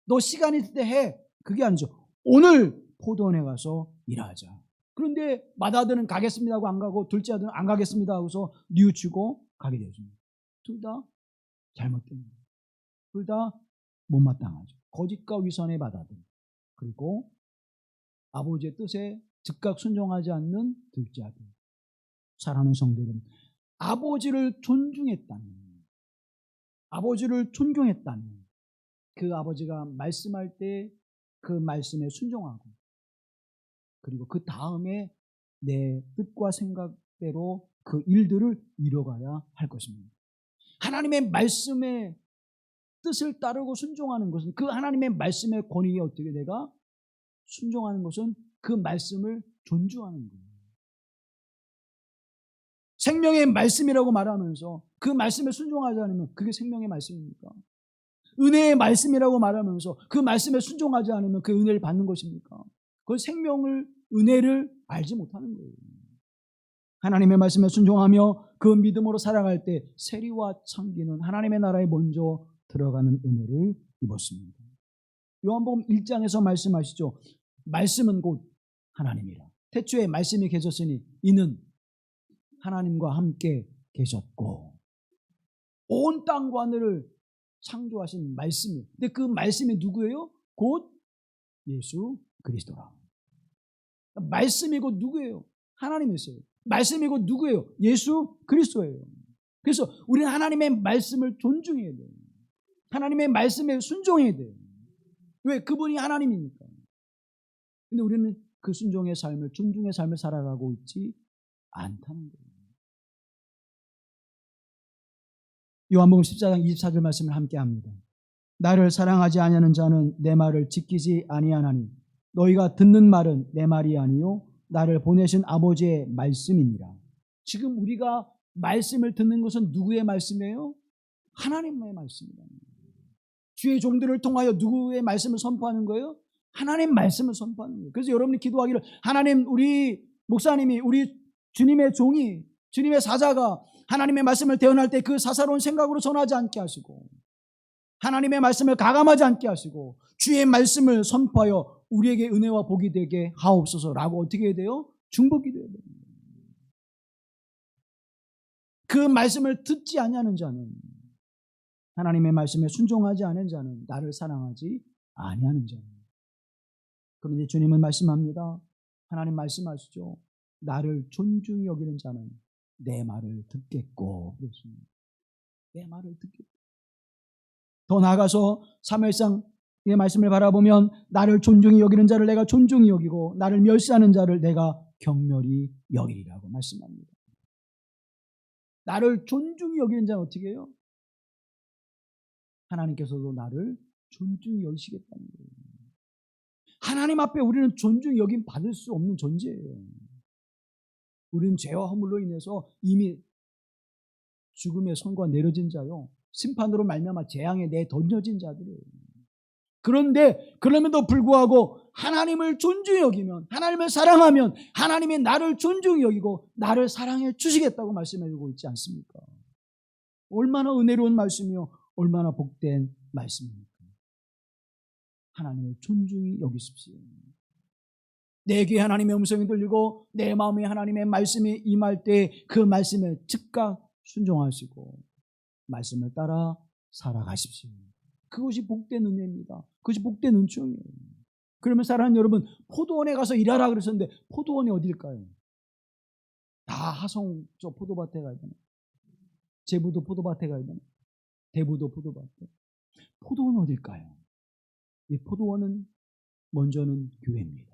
너 시간 있을 때 해. 그게 아니죠. 오늘 포도원에 가서 일하자. 그런데 맏아들은 가겠습니다 하고 안 가고 둘째 아들은 안 가겠습니다 하고서 뉘우치고 가게 되었습니다. 둘 다 잘못된 거예요. 둘 다 못마땅하죠. 거짓과 위선의 맏아들, 그리고 아버지의 뜻에 즉각 순종하지 않는 둘째 아들. 사랑하는 성도들은 아버지를 존경했다는 그 아버지가 말씀할 때 그 말씀에 순종하고, 그리고 그 다음에 내 뜻과 생각대로 그 일들을 이뤄가야 할 것입니다. 하나님의 말씀에 뜻을 따르고 순종하는 것은, 그 하나님의 말씀의 권위에 어떻게 내가 순종하는 것은 그 말씀을 존중하는 거예요. 생명의 말씀이라고 말하면서 그 말씀에 순종하지 않으면 그게 생명의 말씀입니까? 은혜의 말씀이라고 말하면서 그 말씀에 순종하지 않으면 그 은혜를 받는 것입니까? 그 생명을, 은혜를 알지 못하는 거예요. 하나님의 말씀에 순종하며 그 믿음으로 살아갈 때 세리와 창기는 하나님의 나라에 먼저 들어가는 은혜를 입었습니다. 요한복음 1장에서 말씀하시죠. 말씀은 곧 하나님이라. 태초에 말씀이 계셨으니 이는 하나님과 함께 계셨고, 온 땅과 하늘을 창조하신 말씀이에요. 근데 그 말씀이 누구예요? 곧 예수 그리스도라. 말씀이 곧 누구예요? 하나님이세요. 말씀이 곧 누구예요? 예수 그리스도예요. 그래서 우리는 하나님의 말씀을 존중해야 돼요. 하나님의 말씀에 순종해야 돼요. 왜? 그분이 하나님이니까. 근데 우리는 그 순종의 삶을, 존중의 삶을 살아가고 있지 않다는 거예요. 요한복음 14장 24절 말씀을 함께 합니다. 나를 사랑하지 아니하는 자는 내 말을 지키지 아니하나니 너희가 듣는 말은 내 말이 아니요 나를 보내신 아버지의 말씀이니라. 지금 우리가 말씀을 듣는 것은 누구의 말씀이에요? 하나님의 말씀이다. 주의 종들을 통하여 누구의 말씀을 선포하는 거예요? 하나님 말씀을 선포하는 거예요. 그래서 여러분이 기도하기를, 하나님, 우리 목사님이, 우리 주님의 종이, 주님의 사자가 하나님의 말씀을 대언할 때 그 사사로운 생각으로 전하지 않게 하시고, 하나님의 말씀을 가감하지 않게 하시고, 주의 말씀을 선포하여 우리에게 은혜와 복이 되게 하옵소서라고 어떻게 해야 돼요? 중보기도해야 됩니다. 그 말씀을 듣지 아니하는 자는, 하나님의 말씀에 순종하지 않은 자는 나를 사랑하지 아니하는 자는. 그런데 주님은 말씀합니다. 하나님 말씀하시죠. 나를 존중히 여기는 자는 내 말을 듣겠고, 그렇습니다. 내 말을 듣겠고. 더 나아가서 사무엘상의 말씀을 바라보면 나를 존중히 여기는 자를 내가 존중히 여기고 나를 멸시하는 자를 내가 경멸히 여기리라고 말씀합니다. 나를 존중히 여기는 자는 어떻게 해요? 하나님께서도 나를 존중히 여기시겠다는 거예요. 하나님 앞에 우리는 존중히 여김 받을 수 없는 존재예요. 우리는 죄와 허물로 인해서 이미 죽음의 선고가 내려진 자요, 심판으로 말미암아 재앙에 내던져진 자들이에요. 그런데 그럼에도 불구하고 하나님을 존중히 여기면, 하나님을 사랑하면 하나님이 나를 존중히 여기고 나를 사랑해 주시겠다고 말씀해주고 있지 않습니까? 얼마나 은혜로운 말씀이요, 얼마나 복된 말씀입니까? 하나님을 존중히 여기십시오. 내 귀에 하나님의 음성이 들리고 내 마음에 하나님의 말씀이 임할 때 그 말씀에 즉각 순종하시고 말씀을 따라 살아가십시오. 그것이 복된 은혜입니다. 그것이 복된 은총이에요. 그러면 사랑하는 여러분, 포도원에 가서 일하라 그러셨는데 포도원이 어딜까요? 다 하성 저 포도밭에 가야 되나? 제부도 포도밭에 가야 되나? 대부도 포도밭에. 포도원은 어딜까요? 이 포도원은 먼저는 교회입니다.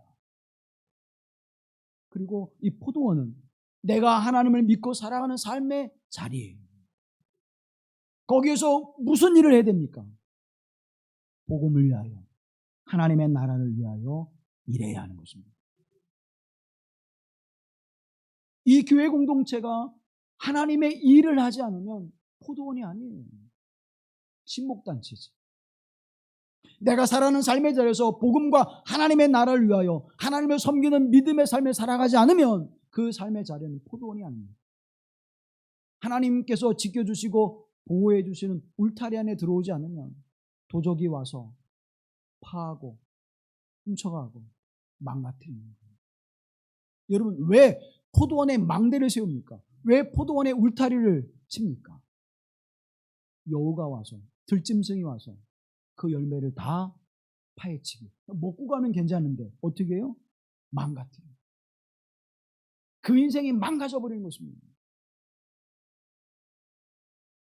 그리고 이 포도원은 내가 하나님을 믿고 살아가는 삶의 자리예요. 거기에서 무슨 일을 해야 됩니까? 복음을 위하여, 하나님의 나라를 위하여 일해야 하는 것입니다. 이 교회 공동체가 하나님의 일을 하지 않으면 포도원이 아니에요. 친목단체지. 내가 살아가는 삶의 자리에서 복음과 하나님의 나라를 위하여 하나님을 섬기는 믿음의 삶을 살아가지 않으면 그 삶의 자리는 포도원이 아닙니다. 하나님께서 지켜주시고 보호해 주시는 울타리 안에 들어오지 않으면 도적이 와서 파하고 훔쳐가고 망가뜨리는 거예요. 여러분, 왜 포도원에 망대를 세웁니까? 왜 포도원에 울타리를 칩니까? 여우가 와서, 들짐승이 와서 그 열매를 다 파헤치고, 먹고 가면 괜찮은데 어떻게 해요? 망가뜨려요. 그 인생이 망가져 버리는 것입니다.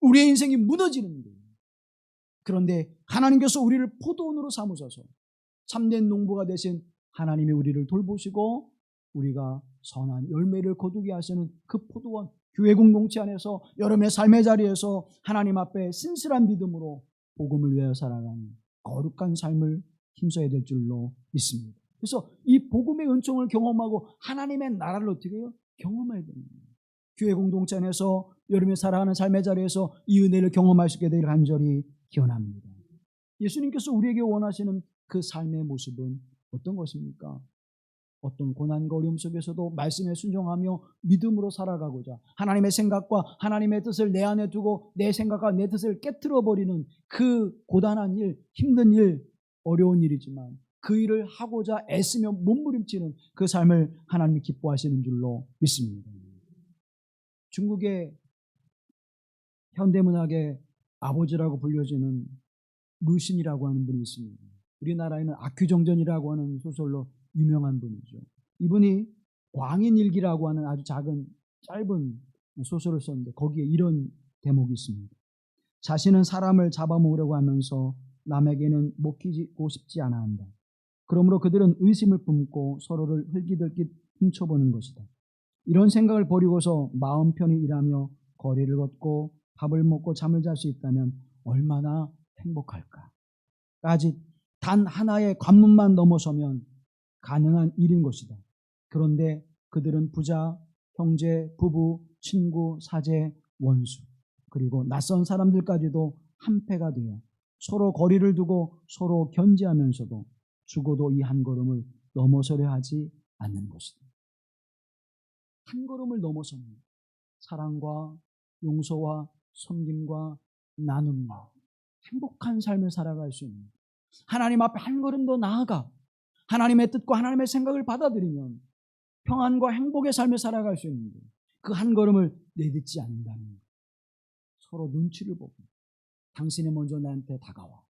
우리의 인생이 무너지는 거예요. 그런데 하나님께서 우리를 포도원으로 삼으셔서 참된 농부가 되신 하나님이 우리를 돌보시고 우리가 선한 열매를 거두게 하시는 그 포도원, 교회 공동체 안에서 여러분의 삶의 자리에서 하나님 앞에 신실한 믿음으로 복음을 위하여 살아가는 거룩한 삶을 힘써야 될 줄로 믿습니다. 그래서 이 복음의 은총을 경험하고 하나님의 나라를 어떻게 해요? 경험해야 됩니다. 교회 공동체 안에서 여러분이 살아가는 삶의 자리에서 이 은혜를 경험할 수 있게 되기를 간절히 기원합니다. 예수님께서 우리에게 원하시는 그 삶의 모습은 어떤 것입니까? 어떤 고난과 어려움 속에서도 말씀에 순종하며 믿음으로 살아가고자 하나님의 생각과 하나님의 뜻을 내 안에 두고 내 생각과 내 뜻을 깨트려버리는 그 고단한 일, 힘든 일, 어려운 일이지만 그 일을 하고자 애쓰며 몸부림치는 그 삶을 하나님이 기뻐하시는 줄로 믿습니다. 중국의 현대문학의 아버지라고 불려지는 루신이라고 하는 분이 있습니다. 우리나라에는 아큐정전이라고 하는 소설로 유명한 분이죠. 이분이 광인일기라고 하는 아주 작은 짧은 소설을 썼는데 거기에 이런 대목이 있습니다. 자신은 사람을 잡아먹으려고 하면서 남에게는 먹히고 싶지 않아 한다. 그러므로 그들은 의심을 품고 서로를 흘기들깃 훔쳐보는 것이다. 이런 생각을 버리고서 마음 편히 일하며 거리를 걷고 밥을 먹고 잠을 잘 수 있다면 얼마나 행복할까. 까짓 단 하나의 관문만 넘어서면 가능한 일인 것이다. 그런데 그들은 부자, 형제, 부부, 친구, 사제, 원수 그리고 낯선 사람들까지도 한패가 되어 서로 거리를 두고 서로 견제하면서도 죽어도 이 한 걸음을 넘어서려 하지 않는 것이다. 한 걸음을 넘어서는 사랑과 용서와 섬김과 나눔과 행복한 삶을 살아갈 수 있는 하나님 앞에 한 걸음 더 나아가 하나님의 뜻과 하나님의 생각을 받아들이면 평안과 행복의 삶을 살아갈 수 있는데 그 한 걸음을 내딛지 않는다는 것. 서로 눈치를 보고 당신이 먼저 나한테 다가와.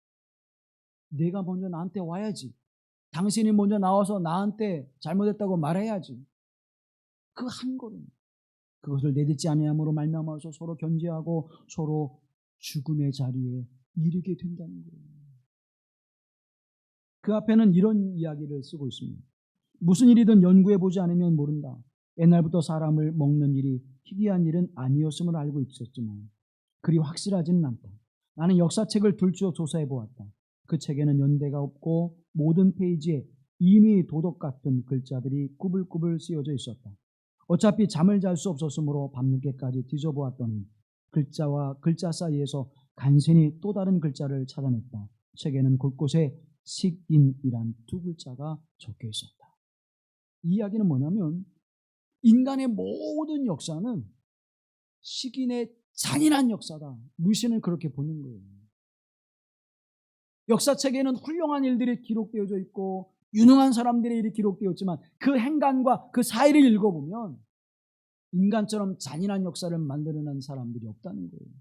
내가 먼저 나한테 와야지. 당신이 먼저 나와서 나한테 잘못했다고 말해야지. 그 한 걸음. 그것을 내딛지 아니함으로 말미암아서 서로 견제하고 서로 죽음의 자리에 이르게 된다는 거예요. 그 앞에는 이런 이야기를 쓰고 있습니다. 무슨 일이든 연구해보지 않으면 모른다. 옛날부터 사람을 먹는 일이 희귀한 일은 아니었음을 알고 있었지만 그리 확실하지는 않다. 나는 역사책을 들추어 조사해보았다. 그 책에는 연대가 없고 모든 페이지에 이미 도덕 같은 글자들이 꾸불꾸불 쓰여져 있었다. 어차피 잠을 잘 수 없었으므로 밤늦게까지 뒤져보았더니 글자와 글자 사이에서 간신히 또 다른 글자를 찾아냈다. 책에는 곳곳에 식인이란 두 글자가 적혀 있었다. 이 이야기는 뭐냐면 인간의 모든 역사는 식인의 잔인한 역사다. 루신은 그렇게 보는 거예요. 역사책에는 훌륭한 일들이 기록되어져 있고 유능한 사람들의 일이 기록되어 있지만 그 행간과 그 사이를 읽어보면 인간처럼 잔인한 역사를 만들어낸 사람들이 없다는 거예요.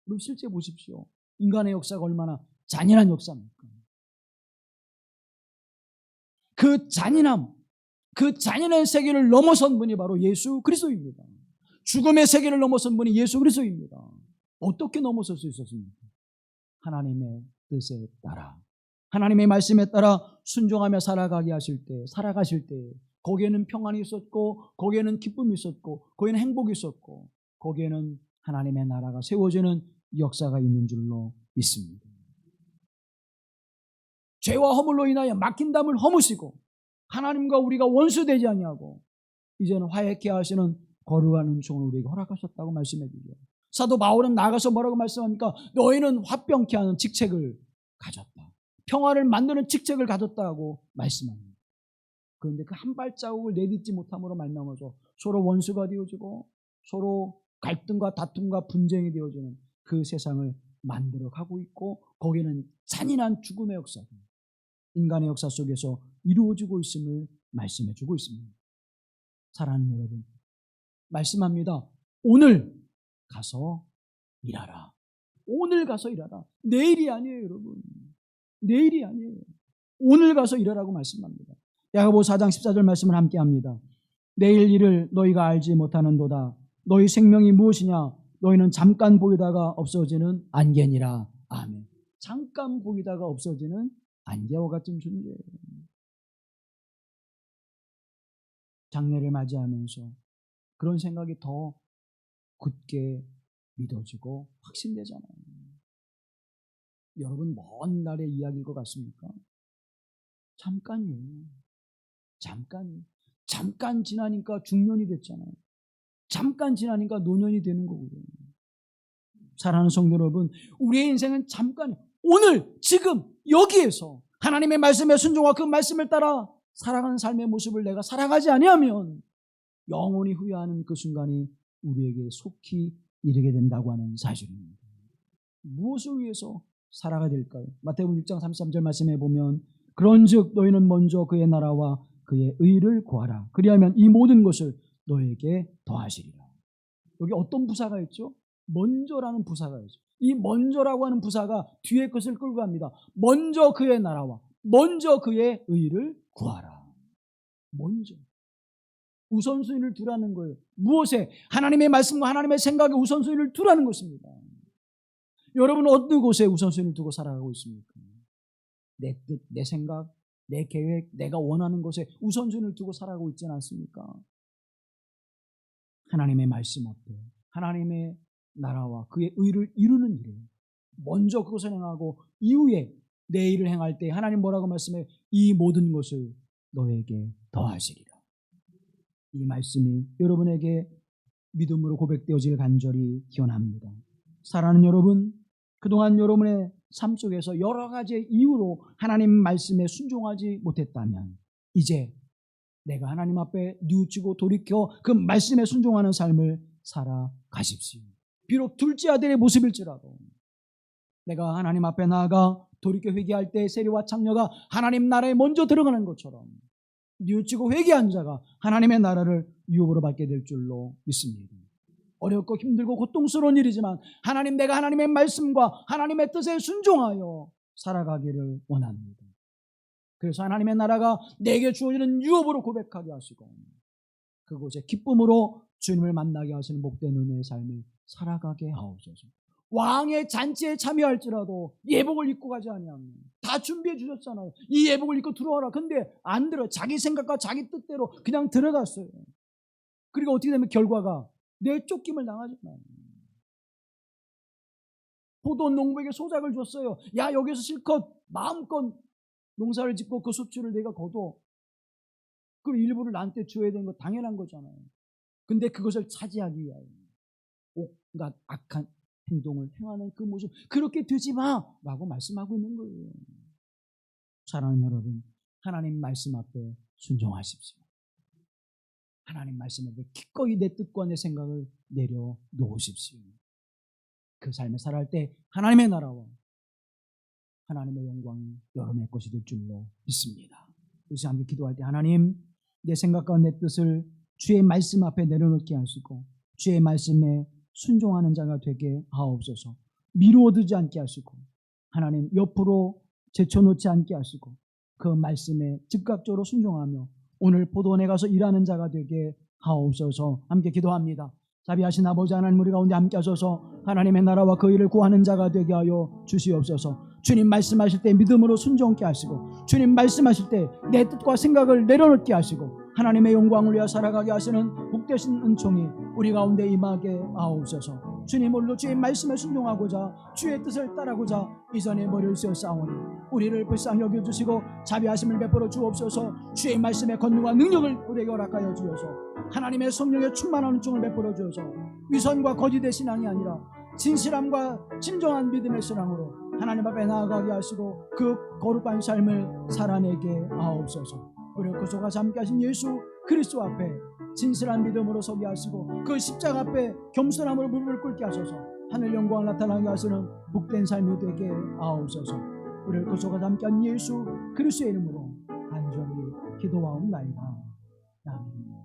그럼 실제 보십시오. 인간의 역사가 얼마나 잔인한 역사입니까? 그 잔인함, 그 잔인한 세계를 넘어선 분이 바로 예수 그리스도입니다. 죽음의 세계를 넘어선 분이 예수 그리스도입니다. 어떻게 넘어설 수 있었습니까? 하나님의 뜻에 따라 하나님의 말씀에 따라 순종하며 살아가실 때 거기에는 평안이 있었고 거기에는 기쁨이 있었고 거기에는 행복이 있었고 거기에는 하나님의 나라가 세워지는 역사가 있는 줄로 믿습니다. 죄와 허물로 인하여 막힌 담을 허무시고 하나님과 우리가 원수되지 아니하고 이제는 화해케 하시는 거룩한 은총을 우리에게 허락하셨다고 말씀해 주죠. 사도 바울은 나가서 뭐라고 말씀합니까? 너희는 화평케 하는 직책을 가졌다. 평화를 만드는 직책을 가졌다고 말씀합니다. 그런데 그 한 발자국을 내딛지 못함으로 말미암아서 서로 원수가 되어지고 서로 갈등과 다툼과 분쟁이 되어지는 그 세상을 만들어 가고 있고, 거기는 잔인한 죽음의 역사가 인간의 역사 속에서 이루어지고 있음을 말씀해 주고 있습니다. 사랑하는 여러분, 말씀합니다. 오늘 가서 일하라. 오늘 가서 일하라. 내일이 아니에요, 여러분. 내일이 아니에요. 오늘 가서 일하라고 말씀합니다. 야고보 4장 14절 말씀을 함께 합니다. 내일 일을 너희가 알지 못하는도다. 너희 생명이 무엇이냐? 너희는 잠깐 보이다가 없어지는 안개니라. 아멘. 잠깐 보이다가 없어지는 안개와 같은 존재예요. 장례를 맞이하면서 그런 생각이 더 굳게 믿어지고 확신되잖아요. 여러분, 먼 날의 이야기일 것 같습니까? 잠깐이에요. 잠깐 지나니까 중년이 됐잖아요. 잠깐 지나니까 노년이 되는 거고요. 사랑하는 성도 여러분, 우리의 인생은 잠깐, 오늘 지금 여기에서 하나님의 말씀에 순종하고 그 말씀을 따라 살아가는 삶의 모습을 내가 살아가지 아니하면 영원히 후회하는 그 순간이 우리에게 속히 이르게 된다고 하는 사실입니다. 무엇을 위해서 살아가야 될까요? 마태복음 6장 33절 말씀에 보면 그런즉 너희는 먼저 그의 나라와 그의 의를 구하라. 그리하면 이 모든 것을 너에게 더하시리라. 여기 어떤 부사가 있죠? 먼저라는 부사가 있죠. 이 먼저라고 하는 부사가 뒤에 것을 끌고 갑니다. 먼저 그의 나라와 먼저 그의 의를 구하라. 먼저. 우선순위를 두라는 거예요. 무엇에? 하나님의 말씀과 하나님의 생각에 우선순위를 두라는 것입니다. 여러분은 어느 곳에 우선순위를 두고 살아가고 있습니까? 내 뜻, 내 생각, 내 계획, 내가 원하는 것에 우선순위를 두고 살아가고 있지는 않습니까? 하나님의 말씀 어때? 하나님의 나라와 그의 의를 이루는 일에 먼저 그것을 행하고 이후에 내 일을 행할 때 하나님 뭐라고 말씀해? 이 모든 것을 너에게 더하시리라. 이 말씀이 여러분에게 믿음으로 고백되어질 간절히 기원합니다. 사랑하는 여러분, 그동안 여러분의 삶 속에서 여러 가지의 이유로 하나님 말씀에 순종하지 못했다면 이제 내가 하나님 앞에 뉘우치고 돌이켜 그 말씀에 순종하는 삶을 살아가십시오. 비록 둘째 아들의 모습일지라도 내가 하나님 앞에 나아가 돌이켜 회개할 때 세리와 창녀가 하나님 나라에 먼저 들어가는 것처럼 뉘우치고 회개한 자가 하나님의 나라를 유업으로 받게 될 줄로 믿습니다. 어렵고 힘들고 고통스러운 일이지만 하나님, 내가 하나님의 말씀과 하나님의 뜻에 순종하여 살아가기를 원합니다. 그래서 하나님의 나라가 내게 주어지는 유업으로 고백하게 하시고 그곳에 기쁨으로 주님을 만나게 하시는 복된 은혜의 삶을 살아가게 하옵소서. 왕의 잔치에 참여할지라도 예복을 입고 가지 아니하면 다 준비해 주셨잖아요. 이 예복을 입고 들어와라. 근데 안 들어. 자기 생각과 자기 뜻대로 그냥 들어갔어요. 그리고 어떻게 되면 결과가 내쫓김을 당하잖아요. 포도원 농부에게 소작을 줬어요. 야, 여기서 실컷 마음껏 농사를 짓고 그 수출을 내가 거둬. 그럼 일부를 나한테 줘야 되는 거 당연한 거잖아요. 근데 그것을 차지하기 위하여 온갖 악한 행동을 행하는 그 모습, 그렇게 되지 마라고 말씀하고 있는 거예요. 사랑하는 여러분, 하나님 말씀 앞에 순종하십시오. 하나님 말씀 앞에 기꺼이 내 뜻과 내 생각을 내려놓으십시오. 그 삶을 살아갈 때 하나님의 나라와 하나님의 영광이 여러분의 것이 될 줄로 믿습니다. 그래서 함께 기도할 때 하나님, 내 생각과 내 뜻을 주의 말씀 앞에 내려놓게 하시고 주의 말씀에 순종하는 자가 되게 하옵소서. 미루어두지 않게 하시고 하나님 옆으로 제쳐놓지 않게 하시고 그 말씀에 즉각적으로 순종하며 오늘 포도원에 가서 일하는 자가 되게 하옵소서. 함께 기도합니다. 자비하신 아버지 하나님, 우리 가운데 함께 하소서. 하나님의 나라와 그 일을 구하는 자가 되게 하여 주시옵소서. 주님 말씀하실 때 믿음으로 순종케 하시고 주님 말씀하실 때 내 뜻과 생각을 내려놓게 하시고 하나님의 영광을 위하여 살아가게 하시는 복되신 은총이 우리 가운데 임하게 하옵소서. 주님, 오늘도 주의 말씀에 순종하고자 주의 뜻을 따르고자 이전에 머리를 씌워 싸우니 우리를 불쌍히 여겨주시고 자비하심을 베풀어 주옵소서. 주의 말씀의 권능과 능력을 우리에게 허락하여 주셔서 하나님의 성령의 충만한 은총을 베풀어 주셔서 위선과 거짓의 신앙이 아니라 진실함과 진정한 믿음의 신앙으로 하나님 앞에 나아가게 하시고 그 거룩한 삶을 살아내게 하옵소서. 우리를 구속하사 함께 하신 예수 그리스도 앞에 진실한 믿음으로 서게 하시고 그 십자가 앞에 겸손함으로 무릎을 꿇게 하소서. 하늘 영광을 나타나게 하시는 복된 삶이 되게 하옵소서. 우리를 구속하사 함께 한 예수 그리스도의 이름으로 간절히 기도하옵나이다. 아멘.